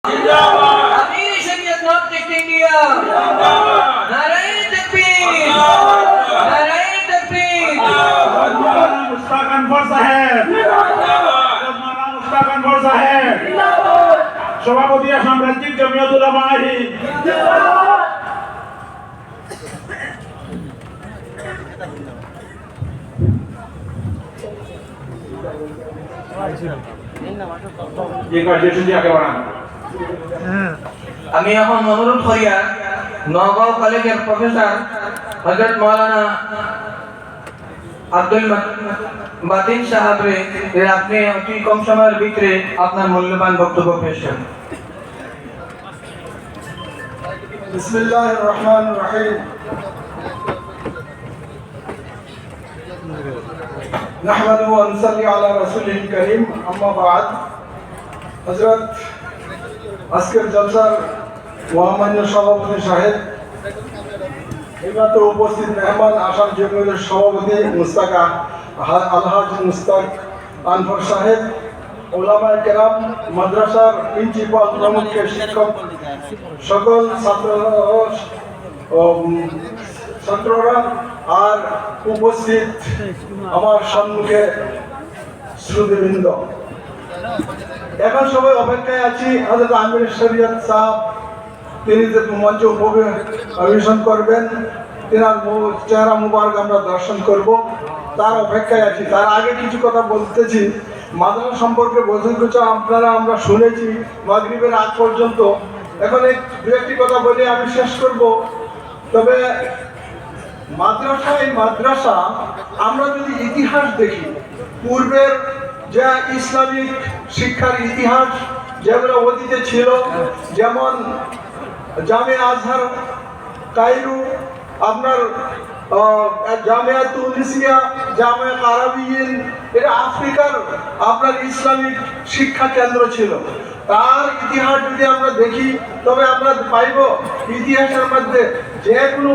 আমির শরীয়ত north India নারায়ে তাকবীর নারায়ে তাকবীর मौलाना मुश्ताक अनवर साहेब मौलाना मुश्ताक अनवर साहेब सभापति आसाम राज्यिक जमियत उलामा हिंद ये कार्यसूची आगे बढ़ाना আমি এখন অনুরোধ করিয়া নগাঁও কলেজের প্রফেসর হযরত মাওলানা আব্দুল বাতিন সাহেবরে আপনি অতি কম সময়ের ভিতরে আপনার মূল্যবান বক্তব্য পেশ করেন। বিসমিল্লাহির রহমানির রহিম নাহমাদু ওয়া নুসাল্লি আলা রাসূলিল কারীম আম্মা বা'দ হযরত আজকের জলসার মহামান্য সভাপতি সাহেব এইমাত্র উপস্থিত মেহমান আসাম জমিয়তের সভাপতি মুস্তাক আলহাজ মুস্তাক আনভার সাহেব ওলামায়ে কেরাম মাদ্রাসার প্রিন্সিপাল প্রমুখ শিক্ষক সকল ছাত্ররা আর উপস্থিত আমার সম্মুখে শ্রোতৃবৃন্দ এখন সবাই অপেক্ষায় আছি হযরত আমির শরীয়ত সাহেব তিনি যে মঞ্চে অভিবেশন করবেন তেনার চেহারা মুবারক আমরা দর্শন করব তার অপেক্ষায় আছি। তার আগে কিছু কথা বলতেছি মাদ্রাসা সম্পর্কে বলতে কিছু আপনারা আমরা শুনেছি মাগরিবের আগ পর্যন্ত। এখন দু একটি কথা বলে আমি শেষ করব। তবে মাদ্রাসা আমরা যদি ইতিহাস দেখি পূর্বের যে ইসলামিক শিক্ষার ইতিহাস যেগুলো অতীতে ছিল, যেমন জামিয়া আজহার কায়রো, আপনার জামিয়া তুনিসিয়া, জামিয়া আরাবিয়িন, এটা আফ্রিকার আপনার ইসলামিক শিক্ষা কেন্দ্র ছিল। তার ইতিহাস যদি আমরা দেখি তবে আমরা পাইব ইতিহাসের মধ্যে যে কোনো